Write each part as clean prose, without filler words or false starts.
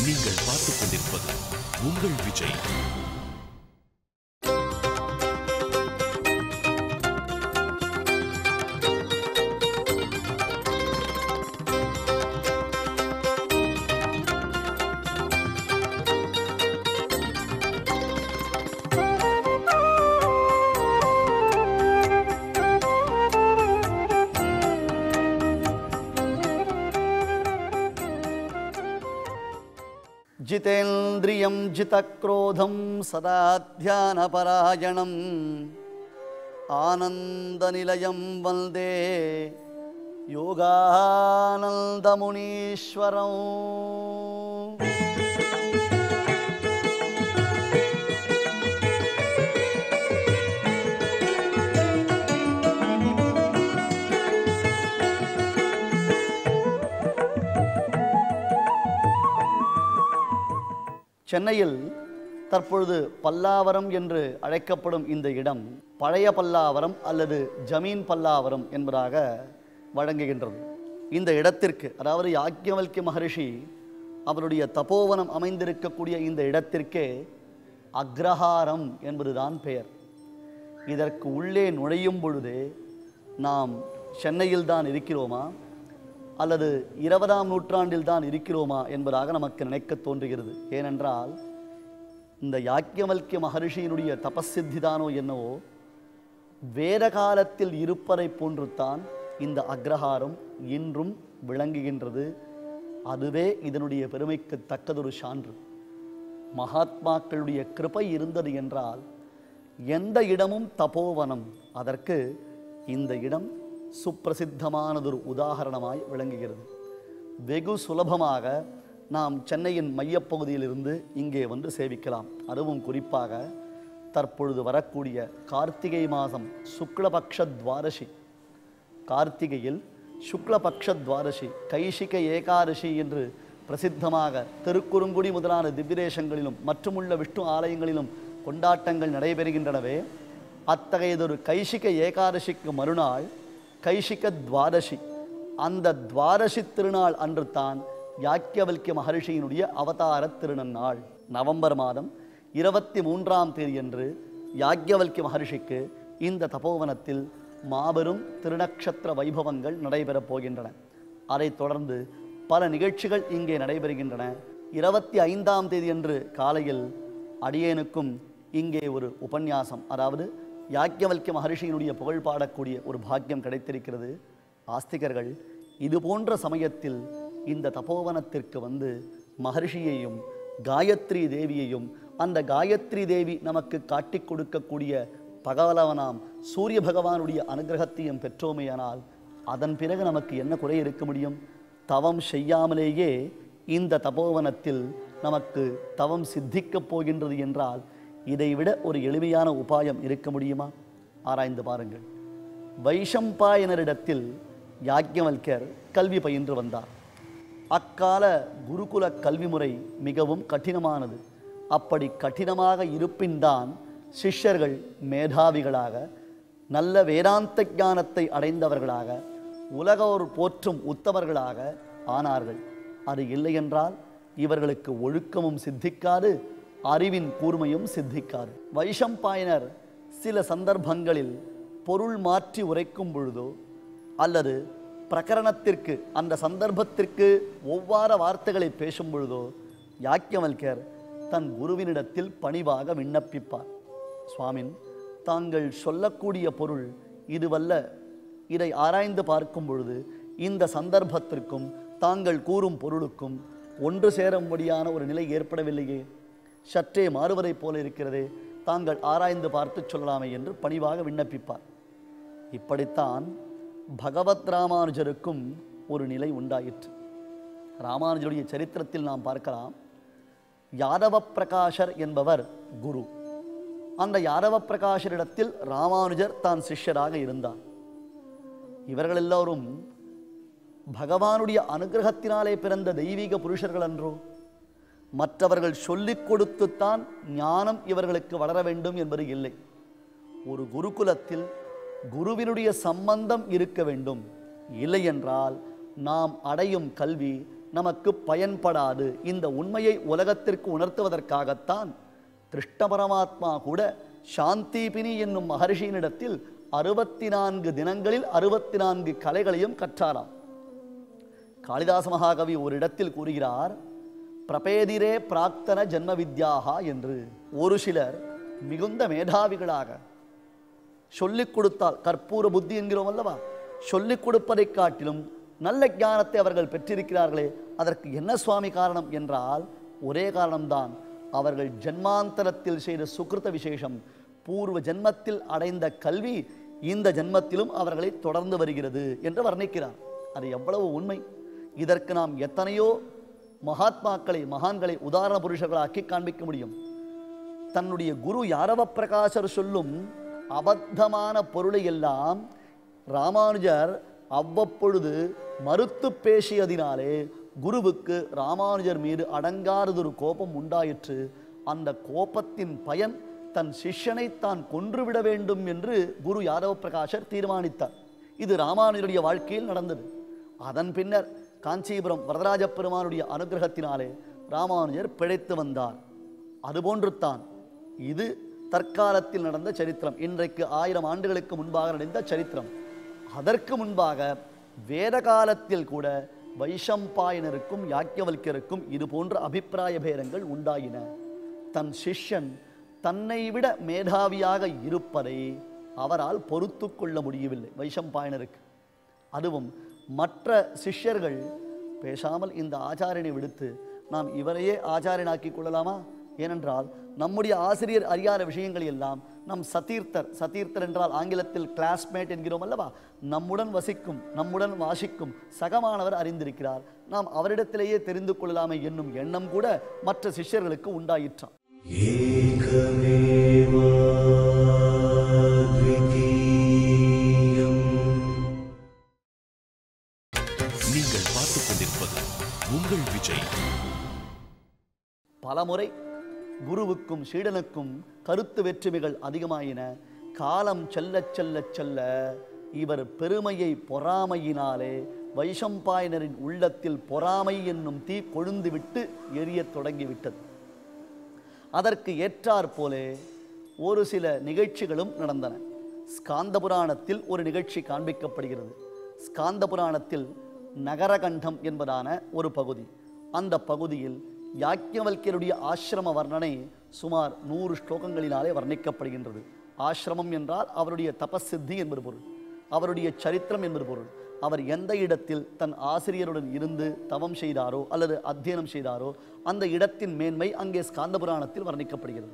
நீங்கள் பார்த்துக் கொண்டிருப்பது உங்கள் விஜய். जितेन्द्रियं जितक्रोधं सदा ध्यानपरायणम् आनन्दनिलयं वन्दे योगानन्दमुनीश्वरम्. சென்னையில் தற்பொழுது பல்லாவரம் என்று அழைக்கப்படும் இந்த இடம் பழைய பல்லாவரம் அல்லது ஜமீன் பல்லாவரம் என்பதாக வழங்குகின்றது. இந்த இடத்திற்கு, அதாவது யாக்ஞவல்க்ய மகரிஷி அவருடைய தபோவனம் அமைந்திருக்கக்கூடிய இந்த இடத்திற்கே அக்ரஹாரம் என்பதுதான் பெயர். இதற்கு உள்ளே நுழையும் பொழுது நாம் சென்னையில் தான் இருக்கிறோமா அல்லது 20ஆம் நூற்றாண்டில் தான் இருக்கிறோமா என்பதாக நமக்கு நினைக்க தோன்றுகிறது. ஏனென்றால் இந்த யாக்ஞவல்க்ய மகரிஷியினுடைய தபசித்தி தானோ என்னவோ வேத காலத்தில் இருப்பதை போன்றுத்தான் இந்த அக்ரஹாரம் இன்றும் விளங்குகின்றது. அதுவே இதனுடைய பெருமைக்கு தக்கதொரு சான்று. மகாத்மாக்களுடைய கிருபை இருந்தது என்றால் எந்த இடமும் தபோவனம், அதற்கு இந்த இடம் சுப்பிரசித்தமானதொரு உதாரணமாய் விளங்குகிறது. வெகு சுலபமாக நாம் சென்னையின் மையப்பகுதியிலிருந்து இங்கே வந்து சேவிக்கலாம். அதுவும் குறிப்பாக தற்பொழுது வரக்கூடிய கார்த்திகை மாதம் சுக்லபக்ஷ துவாதசி, கார்த்திகையில் சுக்லபக்ஷ துவாதசி கைஷிக ஏகாதசி என்று பிரசித்தமாக திருக்குறுங்குடி முதலான திவ்யதேசங்களிலும் மற்றுமுள்ள விஷ்ணு ஆலயங்களிலும் கொண்டாட்டங்கள் நடைபெறுகின்றனவே, அத்தகையதொரு கைஷிக ஏகாதசிக்கு மறுநாள் கைஷிக துவாதசி, அந்த துவாதசி திருநாள் அன்று தான் யாக்ஞவல்க்ய மகரிஷியினுடைய அவதார திருநன்னாள். நவம்பர் மாதம் 23ஆம் தேதியன்று யாக்ஞவல்க்ய மகரிஷிக்கு இந்த தபோவனத்தில் மாபெரும் திருநக்ஷத்திர வைபவங்கள் நடைபெறப் போகின்றன. அதைத் தொடர்ந்து பல நிகழ்ச்சிகள் இங்கே நடைபெறுகின்றன. 25ஆம் தேதியன்று காலையில் அடியேனுக்கும் இங்கே ஒரு உபன்யாசம், அதாவது யாக்ஞவல்க்ய மகரிஷியினுடைய புகழ் பாடக்கூடிய ஒரு பாக்கியம் கிடைத்திருக்கிறது. ஆஸ்திகர்கள் இது போன்ற சமயத்தில் இந்த தபோவனத்திற்கு வந்து மகரிஷியையும் காயத்ரி தேவியையும், அந்த காயத்ரி தேவி நமக்கு காட்டி கொடுக்கக்கூடிய பகவலவனாம் சூரிய பகவானுடைய அனுகிரகத்தையும் பெற்றோமேயானால் அதன் பிறகு நமக்கு என்ன குறை இருக்க முடியும்? தவம் செய்யாமலேயே இந்த தபோவனத்தில் நமக்கு தவம் சித்திக்கப் போகின்றது என்றால் இதைவிட ஒரு எளிமையான உபாயம் இருக்க முடியுமா? ஆராய்ந்து பாருங்கள். வைஷம்பாயனரிடத்தில் யாக்ஞவல்க்யர் கல்வி பயின்று வந்தார். அக்கால குருகுல கல்வி முறை மிகவும் கடினமானது. அப்படி கடினமாக இருப்பின்தான் சிஷ்யர்கள் மேதாவிகளாக, நல்ல வேதாந்த ஞானத்தை அடைந்தவர்களாக, உலகோர் போற்றும் உத்தமர்களாக ஆனார்கள். அது இல்லையென்றால் இவர்களுக்கு ஒழுக்கமும் சித்திக்காது, அறிவின் கூர்மையும் சித்திக்காது. வைஷம்பாயனர் சில சந்தர்ப்பங்களில் பொருள் மாற்றி உரைக்கும் பொழுதோ அல்லது பிரகரணத்திற்கு அந்த சந்தர்ப்பத்திற்கு ஒவ்வாறு வார்த்தைகளை பேசும் பொழுதோ யாக்ஞவல்க்யர் தன் குருவினிடத்தில் பணிவாக விண்ணப்பிப்பார். சுவாமின், தாங்கள் சொல்லக்கூடிய பொருள் இதுவல்ல. இதை ஆராய்ந்து பார்க்கும் பொழுது இந்த சந்தர்ப்பத்திற்கும் தாங்கள் கூறும் பொருளுக்கும் ஒன்று சேரும்படியான ஒரு நிலை ஏற்படவில்லையே, சற்றே மாறுவதைப் போல இருக்கிறதே, தாங்கள் ஆராய்ந்து பார்த்து சொல்லலாமே என்று பணிவாக விண்ணப்பிப்பார். இப்படித்தான் பகவத் ராமானுஜருக்கும் ஒரு நிலை உண்டாயிற்று. ராமானுஜருடைய சரித்திரத்தில் நாம் பார்க்கலாம். யாதவ பிரகாஷர் என்பவர் குரு. அந்த யாதவ பிரகாஷரிடத்தில் ராமானுஜர் தான் சிஷ்யராக இருந்தார். இவர்கள் எல்லோரும் பகவானுடைய அனுகிரகத்தினாலே பிறந்த தெய்வீக புருஷர்கள் அன்றோ? மற்றவர்கள் சொல்லிக் கொடுத்துத்தான் ஞானம் இவர்களுக்கு வளர வேண்டும் என்பது இல்லை. ஒரு குருகுலத்தில் குருவினுடைய சம்பந்தம் இருக்க வேண்டும். இல்லை என்றால் நாம் அடையும் கல்வி நமக்கு பயன்படாது. இந்த உண்மையை உலகத்திற்கு உணர்த்துவதற்காகத்தான் கிருஷ்ண பரமாத்மா கூட சாந்திபினி என்னும் மகர்ஷியினிடத்தில் 64 தினங்களில் 64 கலைகளையும் கற்றாராம். காளிதாச மகாகவி ஒரு இடத்தில் கூறுகிறார், பிரபேதிரே பிராக்தன ஜன்ம வித்யாகா என்று. ஒரு சிலர் மிகுந்த மேதாவிகளாக சொல்லிக் கொடுத்தால், கற்பூர புத்தி என்கிறோம் அல்லவா, சொல்லிக் கொடுப்பதை காட்டிலும் நல்ல ஞானத்தை அவர்கள் பெற்றிருக்கிறார்களே, அதற்கு என்ன சுவாமி காரணம் என்றால், ஒரே காரணம்தான், அவர்கள் ஜன்மாந்தரத்தில் செய்த சுக்ருத விசேஷம், பூர்வ ஜன்மத்தில் அடைந்த கல்வி இந்த ஜன்மத்திலும் அவர்களை தொடர்ந்து வருகிறது என்று வர்ணிக்கிறார். அது எவ்வளவு உண்மை! இதற்கு நாம் எத்தனையோ மகாத்மாக்களை, மகான்களை உதாரண புருஷர்களாக்கி காண்பிக்க முடியும். தன்னுடைய குரு யாரவ பிரகாசர் சொல்லும் அபத்தமான பொருளை எல்லாம் ராமானுஜர் அவ்வப்பொழுது மறுத்து பேசியதினாலே குருவுக்கு ராமானுஜர் மீது அடங்காததொரு கோபம் உண்டாயிற்று. அந்த கோபத்தின் பயன் தன் சிஷ்யனை தான் கொன்றுவிட வேண்டும் என்று குரு யாதவ பிரகாஷர் தீர்மானித்தார். இது ராமானுஜருடைய வாழ்க்கையில் நடந்தது. அதன் பின்னர் காஞ்சிபுரம் வரதராஜ பெருமானுடைய அனுகிரகத்தினாலே ராமானுஜர் பிழைத்து வந்தார். அதுபோன்று தான் இது தற்காலத்தில் நடந்த சரித்திரம். இன்றைக்கு 1000 ஆண்டுகளுக்கு முன்பாக நடந்த சரித்திரம். அதற்கு முன்பாக வேத காலத்தில் கூட வைஷம்பாயனருக்கும் யாக்ஞவல்யருக்கும் இது போன்ற அபிப்பிராய பேதங்கள் உண்டாயின. தன் சிஷ்யன் தன்னை விட மேதாவியாக இருப்பதை அவரால் பொறுத்து கொள்ள முடியவில்லை வைஷம்பாயனருக்கு. அதுவும் மற்ற சிஷ்யர்கள் பேசாமல் இந்த ஆச்சாரியனை விடுத்து நாம் இவரையே ஆச்சாரியனாக்கி கொள்ளலாமா? ஏனென்றால் நம்முடைய ஆசிரியர் அறியாத விஷயங்கள் எல்லாம் நம் சதீர்த்தர் என்றால் ஆங்கிலத்தில் கிளாஸ்மேட் என்கிறோம் அல்லவா, நம்முடன் வசிக்கும், நம்முடன் வாசிக்கும் சகமானவர் அறிந்திருக்கிறார், நாம் அவரிடத்திலேயே தெரிந்து கொள்ளலாமே என்னும் எண்ணம் கூட மற்ற சிஷ்யர்களுக்கு உண்டாயிற்றாம். நீங்கள் பார்த்துக் கொண்டிருப்பது உங்கள் விஜய். பலமுறை குருவுக்கும் சீடனுக்கும் கருத்து வெற்றுமைகள் அதிகமாயின. காலம் செல்ல செல்ல செல்ல இவர் பெருமையை பொறாமையினாலே வைஷம்பாயனரின் உள்ளத்தில் பொறாமை என்னும் தீ கொழுந்துவிட்டு எரியத் தொடங்கிவிட்டது. அதற்கு ஏற்றாற்போலே ஒரு சில நிகழ்ச்சிகளும் நடந்தன. ஸ்காந்த புராணத்தில் ஒரு நிகழ்ச்சி காண்பிக்கப்படுகிறது. ஸ்காந்த புராணத்தில் நகரகண்டம் என்பதான ஒரு பகுதி. அந்த பகுதியில் யாக்ஞவல்யருடைய ஆசிரம வர்ணனை சுமார் 100 ஸ்லோகங்களினாலே வர்ணிக்கப்படுகின்றது. ஆசிரமம் என்றால் அவருடைய தபசித்தி என்பது பொருள், அவருடைய சரித்திரம் என்பது பொருள். அவர் எந்த இடத்தில் தன் ஆசிரியருடன் இருந்து தவம் செய்தாரோ அல்லது அத்தியனம் செய்தாரோ அந்த இடத்தின் மேன்மை அங்கே ஸ்காந்த புராணத்தில் வர்ணிக்கப்படுகிறது.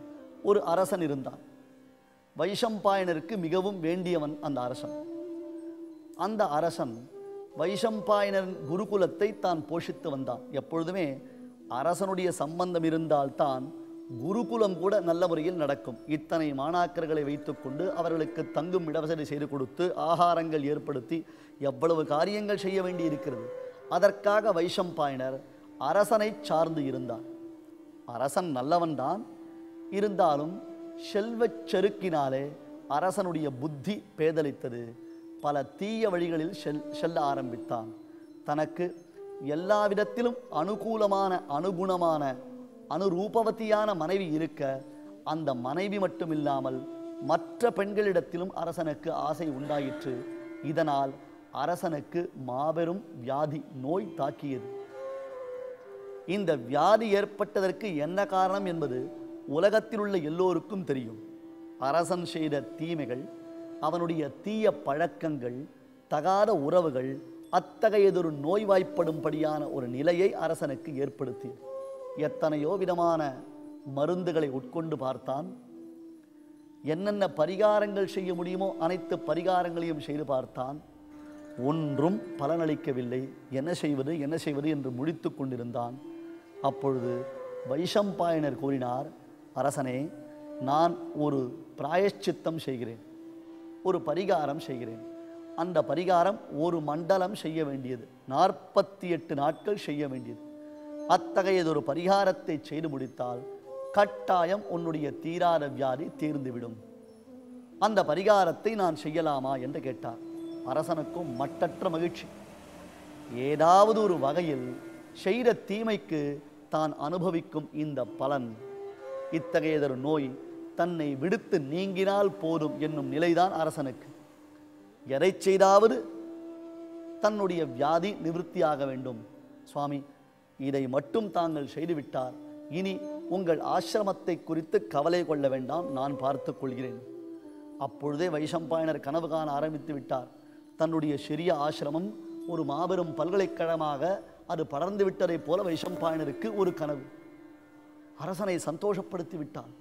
ஒரு அரசன் இருந்தான். வைஷம்பாயனருக்கு மிகவும் வேண்டியவன் அந்த அரசன். அந்த அரசன் வைஷம்பாயனரின் குருகுலத்தை தான் போஷித்து வந்தான். எப்பொழுதுமே அரசனுடைய சம்பந்தம் இருந்தால்தான் குருகுலம் கூட நல்ல முறையில் நடக்கும். இத்தனை மாணாக்கர்களை வைத்துக்கொண்டு அவர்களுக்கு தங்கும் இடவசதி செய்து கொடுத்து ஆகாரங்கள் ஏற்படுத்தி எவ்வளவு காரியங்கள் செய்ய வேண்டி இருக்கிறது. அதற்காக வைஷம்பாயனர் அரசனை சார்ந்து இருந்தார். அரசன் நல்லவன்தான், இருந்தாலும் செல்வச் செருக்கினாலே அரசனுடைய புத்தி பேதலித்தது. பல தீய வழிகளில் செல்ல ஆரம்பித்தான். தனக்கு எல்லா விதத்திலும் அனுகூலமான, அனுகுணமான, அனுரூபவதியான மனைவி இருக்க, அந்த மனைவி மட்டுமில்லாமல் மற்ற பெண்களிடத்திலும் அரசனுக்கு ஆசை உண்டாயிற்று. இதனால் அரசனுக்கு மாபெரும் வியாதி, நோய் தாக்கியது. இந்த வியாதி ஏற்பட்டதற்கு என்ன காரணம் என்பது உலகத்தில் உள்ள எல்லோருக்கும் தெரியும். அரசன் செய்த தீமைகள், அவனுடைய தீய பழக்கங்கள், தகாத உறவுகள் அத்தகையதொரு நோய்வாய்ப்படும்படியான ஒரு நிலையை அரசனுக்கு ஏற்படுத்தியது. எத்தனையோ விதமான மருந்துகளை உட்கொண்டு பார்த்தான். என்னென்ன பரிகாரங்கள் செய்ய முடியுமோ அனைத்து பரிகாரங்களையும் செய்து பார்த்தான். ஒன்றும் பலனளிக்கவில்லை. என்ன செய்வது என்று முழித்து கொண்டிருந்தான். அப்பொழுது வைஷம்பாயனர் கூறினார், அரசனே, நான் ஒரு பிராயஷ்சித்தம் செய்கிறேன், ஒரு பரிகாரம் செய்கிறேன். அந்த பரிகாரம் ஒரு மண்டலம் செய்ய வேண்டியது, 48 நாட்கள் செய்ய வேண்டியது. அத்தகையதொரு பரிகாரத்தை செய்து முடித்தால் கட்டாயம் உன்னுடைய தீராத வியாதி தீர்ந்துவிடும். அந்த பரிகாரத்தை நான் செய்யலாமா என்று கேட்டார். அரசனுக்கும் மட்டற்ற மகிழ்ச்சி. ஏதாவது ஒரு வகையில் செய்த தீமைக்கு தான் அனுபவிக்கும் இந்த பலன். இத்தகையதொரு நோய் தன்னை விடுத்து நீங்கினால் போதும் என்னும் நிலைதான் அரசனுக்கு. எதை செய்தாவது தன்னுடைய வியாதி நிவர்த்தியாக வேண்டும். சுவாமி, இதை மட்டும் தாங்கள் செய்துவிட்டார், இனி உங்கள் ஆசிரமத்தை குறித்து கவலை கொள்ள வேண்டாம், நான் பார்த்து கொள்கிறேன். அப்பொழுதே வைஷம்பாயனர் கனவு காண ஆரம்பித்து விட்டார். தன்னுடைய சிறிய ஆசிரமம் ஒரு மாபெரும் பல்கலைக்கழகமாக அது படர்ந்து விட்டதைப் போல வைஷம்பாயனருக்கு ஒரு கனவு. அரசனை சந்தோஷப்படுத்தி விட்டார்,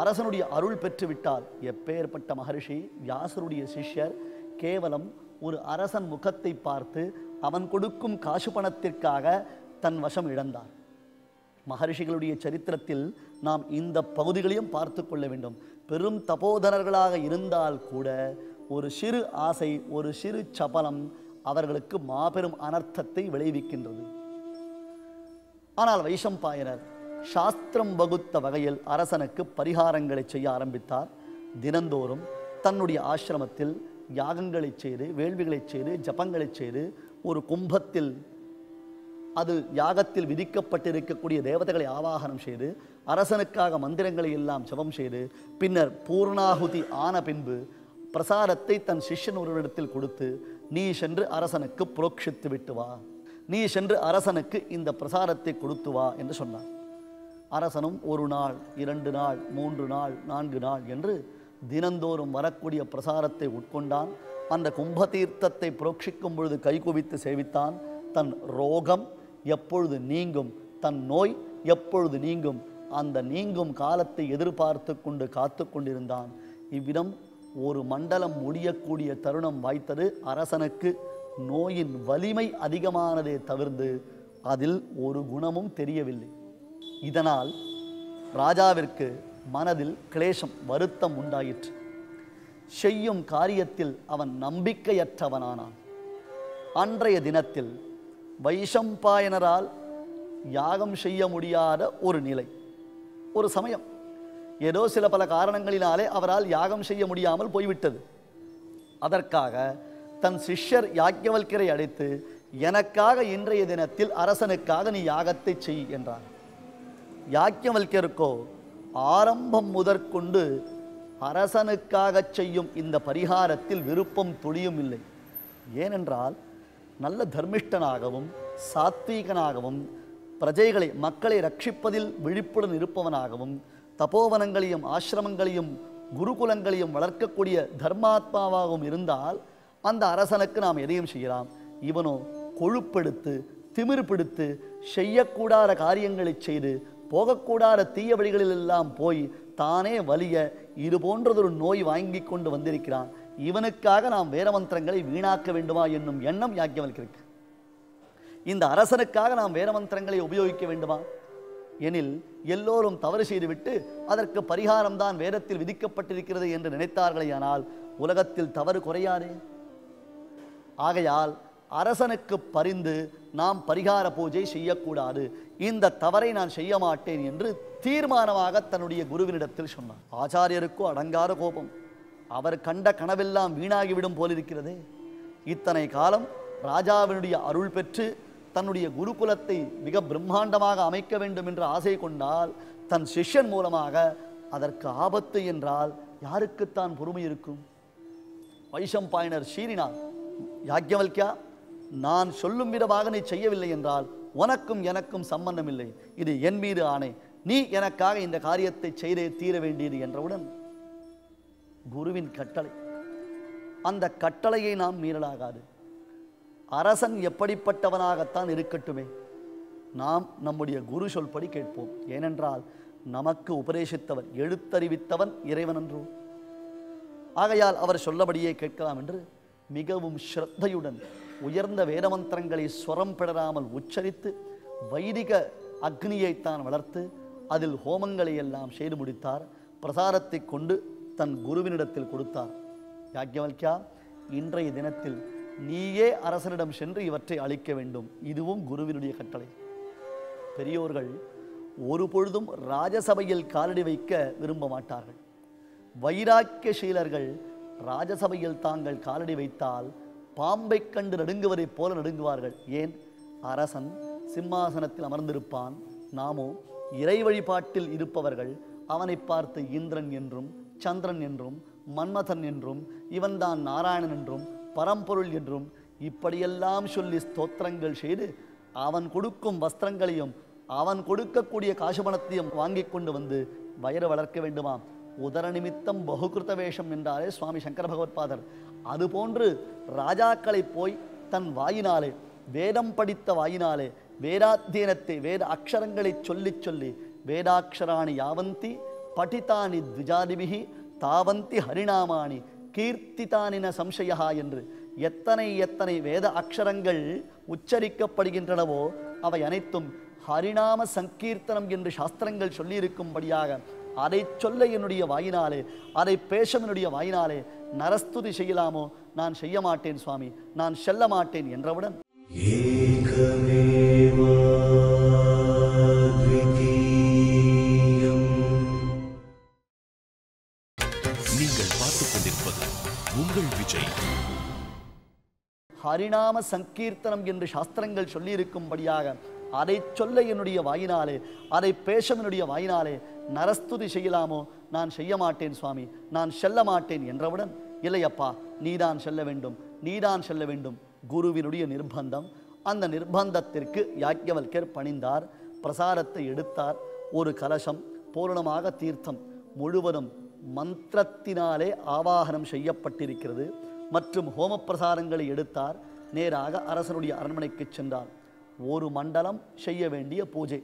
அரசனுடைய அருள் பெற்று விட்டால். எப்பேற்பட்ட மகரிஷி! வியாசருடைய சிஷ்யர் கேவலம் ஒரு அரசன் முகத்தை பார்த்து அவன் கொடுக்கும் காசு பணத்திற்காக தன் வசம் இழந்தார். மகரிஷிகளுடைய சரித்திரத்தில் நாம் இந்த பகுதிகளையும் பார்த்து கொள்ள வேண்டும். பெரும் தபோதனர்களாக இருந்தால் கூட ஒரு சிறு ஆசை, ஒரு சிறு சபலம் அவர்களுக்கு மாபெரும் அனர்த்தத்தை விளைவிக்கின்றது. ஆனால் வைஷம்பாயனர் சாஸ்திரம் வகுத்த வகையில் அரசனுக்கு பரிகாரங்களை செய்ய ஆரம்பித்தார். தினந்தோறும் தன்னுடைய ஆசிரமத்தில் யாகங்களை செய்து, வேள்விகளை செய்து, ஜபங்களை செய்து, ஒரு கும்பத்தில் அது யாகத்தில் விதிக்கப்பட்டிருக்கக்கூடிய தேவதைகளை ஆவாகனம் செய்து, அரசனுக்காக மந்திரங்களை எல்லாம் ஜபம் செய்து, பின்னர் பூர்ணாகுதி ஆன பின்பு பிரசாதத்தை தன் சிஷ்யன் ஒருவரிடத்தில் கொடுத்து, நீ சென்று அரசனுக்கு புரோக்ஷித்து விட்டு வா, நீ சென்று அரசனுக்கு இந்த பிரசாதத்தை கொடுத்து வா என்று சொன்னார். அரசனும் 1 நாள், 2 நாள், 3 நாள், 4 நாள் என்று தினந்தோறும் வரக்கூடிய பிரசாரத்தை உட்கொண்டான். அந்த கும்பதீர்த்தத்தை புரோக்ஷிக்கும் பொழுது கைகுவித்து சேவித்தான். தன் ரோகம் எப்பொழுது நீங்கும், தன் நோய் எப்பொழுது நீங்கும், அந்த நீங்கும் காலத்தை எதிர்பார்த்து கொண்டு காத்து கொண்டிருந்தான். இவ்விதம் ஒரு மண்டலம் முடியக்கூடிய தருணம் வாய்த்தது. அரசனுக்கு நோயின் வலிமை அதிகமானதே தவிர்த்து அதில் ஒரு குணமும் தெரியவில்லை. இதனால் ராஜாவிற்கு மனதில் கிளேசம், வருத்தம் உண்டாயிற்று. செய்யும் காரியத்தில் அவன் நம்பிக்கையற்றவனானான். அன்றைய தினத்தில் வைஷம்பாயனரால் யாகம் செய்ய முடியாத ஒரு நிலை, ஒரு சமயம் ஏதோ சில பல காரணங்களினாலே அவரால் யாகம் செய்ய முடியாமல் போய்விட்டது. அதற்காக தன் சிஷ்யர் யாக்ஞவல்கியரை அழைத்து, எனக்காக இன்றைய தினத்தில் அரசனுக்காக நீ யாகத்தை செய் என்றார். யாக்ஞவல்கியருக்கோ ஆரம்பம் முதற்கொண்டு அரசனுக்காக செய்யும் இந்த பரிகாரத்தில் விருப்பம் துளியும் இல்லை. ஏனென்றால் நல்ல தர்மிஷ்டனாகவும் சாத்வீகனாகவும் பிரஜைகளை, மக்களை ரட்சிப்பதில் விழிப்புடன் இருப்பவனாகவும் தபோவனங்களையும் ஆசிரமங்களையும் குருகுலங்களையும் வளர்க்கக்கூடிய தர்மாத்மாவாகவும் இருந்தால் அந்த அரசனுக்கு நாம் எதையும் செய்யலாம். இவனோ கொழுப்பெடுத்து, திமிர் பிடித்து, செய்யக்கூடாத காரியங்களை செய்து, போகக்கூடாத தீய வழிகளில் எல்லாம் போய் தானே வலிய இது போன்றதொரு நோய் வாங்கி கொண்டு வந்திருக்கிறான். இவனுக்காக நாம் வேதமந்திரங்களை வீணாக்க வேண்டுமா என்னும் எண்ணம் யாக்ஞவல்கியருக்கு. இந்த அரசனுக்காக நாம் வேதமந்திரங்களை உபயோகிக்க வேண்டுமா எனில் எல்லோரும் தவறு செய்துவிட்டு அதற்கு பரிகாரம்தான் வேதத்தில் விதிக்கப்பட்டிருக்கிறது என்று நினைத்தார்களேயானால் உலகத்தில் தவறு குறையாதே. ஆகையால் அரசனுக்கு பரிந்து நாம் பரிகார பூஜை செய்யக்கூடாது, இந்த தவறை நான் செய்ய மாட்டேன் என்று தீர்மானமாக தன்னுடைய குருவினிடத்தில் சொன்னார். ஆச்சாரியருக்கோ அடங்காத கோபம். அவர் கண்ட கனவெல்லாம் வீணாகிவிடும் போலிருக்கிறதே. இத்தனை காலம் ராஜாவினுடைய அருள் பெற்று தன்னுடைய குருகுலத்தை மிக பிரம்மாண்டமாக அமைக்க வேண்டும் என்ற ஆசை கொண்டால் தன் சிஷ்யன் மூலமாக அதற்கு ஆபத்து என்றால் யாருக்குத்தான் பொறுமை இருக்கும்? வைஷம்பாயனர் சீறினார். யாக்ஞவல்கியா, நான் சொல்லும் விதமாக நீ செய்யவில்லை என்றால் உனக்கும் எனக்கும் சம்பந்தம் இல்லை, இது என் மீது ஆணை, நீ எனக்காக இந்த காரியத்தை செய்தே தீர வேண்டியது என்றவுடன் குருவின் கட்டளை, அந்த கட்டளையை நாம் மீறலாகாது. அரசன் எப்படிப்பட்டவனாகத்தான் இருக்கட்டுமே, நாம் நம்முடைய குரு சொல்படி கேட்போம். ஏனென்றால் நமக்கு உபதேசித்தவன், எழுத்தறிவித்தவன் இறைவன் என்றோ. ஆகையால் அவர் சொல்லபடியே கேட்கலாம் என்று மிகவும் ஸ்ரத்தையுடன் உயர்ந்த வேதமந்திரங்களை ஸ்வரம் பெறாமல் உச்சரித்து வைதிக அக்னியைத்தான் வளர்த்து அதில் ஹோமங்களை எல்லாம் செய்து முடித்தார். பிரசாரத்தை கொண்டு தன் குருவினிடத்தில் கொடுத்தார். யாக்ஞவல்கியா, இன்றைய தினத்தில் நீயே அரசனிடம் சென்று இவற்றை அளிக்க வேண்டும், இதுவும் குருவினுடைய கட்டளை. பெரியோர்கள் ஒரு பொழுதும் ராஜசபையில் காலடி வைக்க விரும்ப மாட்டார்கள். வைராக்கியசீலர்கள் ராஜசபையில் தாங்கள் காலடி வைத்தால் பாம்பை கண்டு நடுங்குவதைப் போல நடுங்குவார்கள். ஏன்? அரசன் சிம்மாசனத்தில் அமர்ந்திருப்பான். நாமோ இறை வழிபாட்டில் இருப்பவர்கள் அவனை பார்த்து இந்திரன் என்றும் சந்திரன் என்றும் மன்மதன் என்றும் இவன்தான் நாராயணன் என்றும் பரம்பொருள் என்றும் இப்படியெல்லாம் சொல்லி ஸ்தோத்திரங்கள் செய்து அவன் கொடுக்கும் வஸ்திரங்களையும் அவன் கொடுக்கக்கூடிய காசுபணத்தையும் வாங்கி கொண்டு வந்து வயிறு வளர்க்க வேண்டுமாம். உதர நிமித்தம் பகுகிருத வேஷம் என்றாரே சுவாமி சங்கர பகவத்பாதர். அதுபோன்று ராஜாக்களை போய் தன் வாயினாலே, வேதம் படித்த வாயினாலே, வேதாத்தியனத்தை வேத அக்ஷரங்களை சொல்லி சொல்லி வேதாட்சராணி யாவந்தி படித்தானி த்விஜாதிபிகி தாவந்தி ஹரிநாமானி கீர்த்திதானின சம்சயா என்று எத்தனை எத்தனை வேத அக்ஷரங்கள் உச்சரிக்கப்படுகின்றனவோ அவை அனைத்தும் ஹரிநாம சங்கீர்த்தனம் என்று சாஸ்திரங்கள் சொல்லியிருக்கும்படியாக அதை சொல்ல என்னுடைய வாயினாலே, அதை பேச என்னுடைய வாயினாலே நரஸ்துதி செய்யலாமோ? நான் செய்ய மாட்டேன் சுவாமி, நான் செல்ல மாட்டேன் என்றவுடன் நீங்கள் பார்த்துக் கொண்டிருப்பது உங்கள் விஜய். ஹரிநாம சங்கீர்த்தனம் என்று சாஸ்திரங்கள் சொல்லியிருக்கும்படியாக அதை சொல்ல என்னுடைய வாயினாலே, அதை பேச என்னுடைய வாயினாலே நரஸ்துதி செய்யலாமோ? நான் செய்ய மாட்டேன் சுவாமி, நான் செல்ல மாட்டேன் என்றவுடன் இல்லையப்பா, நீதான் செல்ல வேண்டும், நீதான் செல்ல வேண்டும். குருவினுடைய நிர்பந்தம். அந்த நிர்பந்தத்திற்கு யாக்ஞவல்யர் பணிந்தார். பிரசாரத்தை எடுத்தார். ஒரு கலசம் பூரணமாக தீர்த்தம் முழுவதும் மந்திரத்தினாலே ஆவாகனம் செய்யப்பட்டிருக்கிறது. மற்றும் ஹோம பிரசாரங்களை எடுத்தார். நேராக அரசனுடைய அரண்மனைக்கு சென்றார். ஒரு மண்டலம் செய்ய வேண்டிய பூஜை.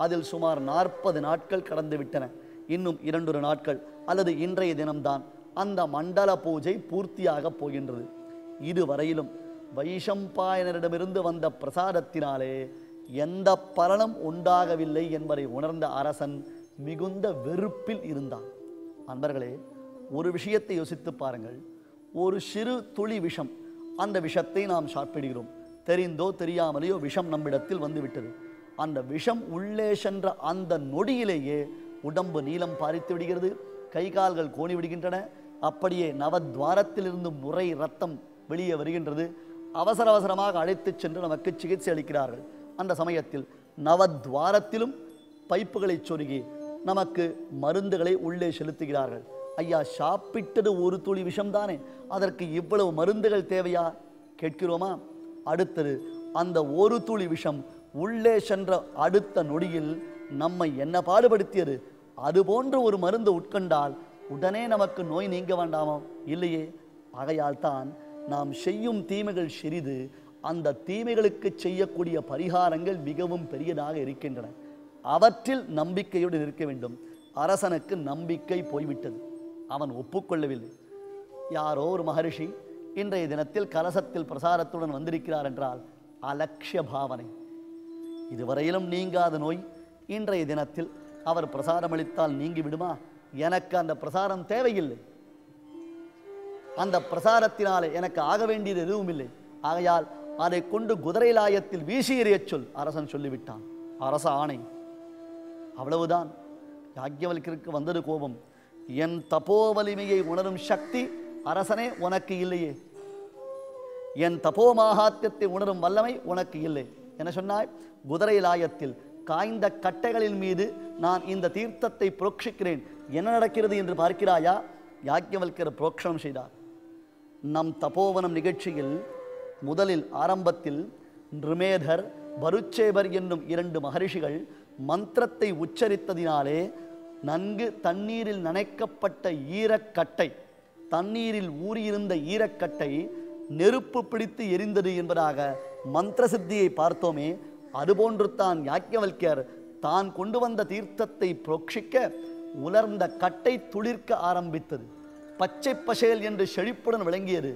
அதில் சுமார் 40 நாட்கள் கடந்து விட்டன. இன்னும் 2 நாட்கள் அல்லது இன்றைய தினம்தான் அந்த மண்டல பூஜை பூர்த்தியாக போகின்றது. இதுவரையிலும் வைஷம்பாயனரிடமிருந்து வந்த பிரசாதத்தினாலே எந்த பலனும் உண்டாகவில்லை என்பதை உணர்ந்த அரசன் மிகுந்த வெறுப்பில் இருந்தான். அன்பர்களே, ஒரு விஷயத்தை யோசித்து பாருங்கள். ஒரு சிறு துளி விஷம், அந்த விஷத்தை நாம் சாப்பிடுகிறோம். தெரிந்தோ தெரியாமலேயோ விஷம் நம்மிடத்தில் வந்துவிட்டது. அந்த விஷம் உள்ளே சென்ற அந்த நொடியிலேயே உடம்பு நீளம் பாரித்து விடுகிறது, கை கால்கள் கோணி விடுகின்றன. அப்படியே நவத்வாரத்திலிருந்து முறை ரத்தம் வெளியே வருகின்றது. அவசர அவசரமாக அழைத்து சென்று நமக்கு சிகிச்சை அளிக்கிறார்கள். அந்த சமயத்தில் நவத்வாரத்திலும் பைப்புகளை சொருகி நமக்கு மருந்துகளை உள்ளே செலுத்துகிறார்கள். ஐயா, சாப்பிட்டது ஒரு துளி விஷம்தானே, அதற்கு இவ்வளவு மருந்துகள் தேவையா கேட்கிறோமா? அடுத்தது அந்த ஒரு துளி விஷம் உள்ளே சென்ற அடுத்த நொடியில் நம்மை என்ன பாடுபடுத்தியது? அதுபோன்ற ஒரு மருந்து உட்கொண்டால் உடனே நமக்கு நோய் நீங்க வேண்டாமோ? இல்லையே. ஆகையால் தான் நாம் செய்யும் தீமைகள் சிறிது, அந்த தீமைகளுக்கு செய்யக்கூடிய பரிகாரங்கள் மிகவும் பெரியதாக இருக்கின்றன. அவற்றில் நம்பிக்கையோடு இருக்க வேண்டும். அரசனுக்கு நம்பிக்கை போய்விட்டது. அவன் ஒப்புக்கொள்ளவில்லை. யாரோ ஒரு மகரிஷி இன்றைய தினத்தில் கலசத்தில் பிரசாரத்துடன் வந்திருக்கிறார் என்றால் அலட்சிய பாவனை. இதுவரையிலும் நீங்காத நோய் இன்றைய தினத்தில் அவர் பிரசாரம் அளித்தால் நீங்கி விடுமா? எனக்கு அந்த பிரசாரம் தேவையில்லை. அந்த பிரசாரத்தினாலே எனக்கு ஆக வேண்டியது எதுவும் இல்லை. ஆகையால் அதை கொண்டு குதிரைலாயத்தில் வீசி எறியச் சொல், அரசன் சொல்லிவிட்டான். அரச ஆணை. அவ்வளவுதான். யாக்ஞவல்யருக்கு வந்தது கோபம். என் தபோ வலிமையை உணரும் சக்தி அரசனே உனக்கு இல்லையே, என் தபோ மாகாத்தியத்தை உணரும் வல்லமை உனக்கு இல்லை. என்ன சொன்னாய்? குதிரைலாயத்தில் காய்ந்த கட்டைகளின் மீது நான் இந்த தீர்த்தத்தை புரோக்ஷிக்கிறேன், என்ன நடக்கிறது என்று பார்க்கிறாயா? யாக்ஞவல்யர் புரோக்ஷணம் செய்தார். நம் தபோவனம் நிகழ்ச்சியில் முதலில் ஆரம்பத்தில் நிருமேதர், பருச்சேபர் என்னும் 2 மகரிஷிகள் மந்திரத்தை உச்சரித்ததினாலே நன்கு தண்ணீரில் நனைக்கப்பட்ட ஈரக்கட்டை, தண்ணீரில் ஊறியிருந்த ஈரக்கட்டை நெருப்பு பிடித்து எரிந்தது என்பதாக மந்திர சித்தியை பார்த்தோமே. அதுபோன்று தான் யாக்ஞவல்யர் தான் கொண்டு வந்த தீர்த்தத்தை புரோக்ஷிக்க உலர்ந்த கட்டை துளிர்க்க ஆரம்பித்தது. பச்சை பசேல் என்று செழிப்புடன் விளங்கியது.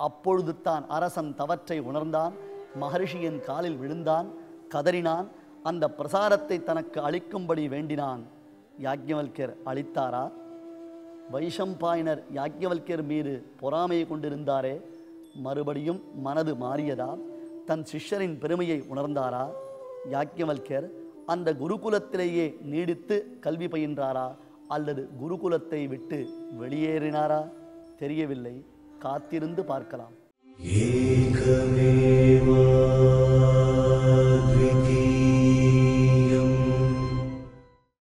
அப்பொழுது தான் அரசன் தவற்றை உணர்ந்தான். மகரிஷியின் காலில் விழுந்தான், கதறினான். அந்த பிரசாரத்தை தனக்கு அளிக்கும்படி வேண்டினான். யாக்ஞவல்யர் அளித்தாரா? வைஷம்பாயனர் யாக்ஞவல்யர் மீது பொறாமையை கொண்டிருந்தாரே, மறுபடியும் மனது மாறியதா? தன் சிஷ்யரின் பெருமையை உணர்ந்தாரா? யாக்ஞவல்யர் அந்த குருகுலத்திலேயே நீடித்து கல்வி பயின்றாரா அல்லது குருகுலத்தை விட்டு வெளியேறினாரா? தெரியவில்லை. காத்திருந்து பார்க்கலாம். ஏகமேவா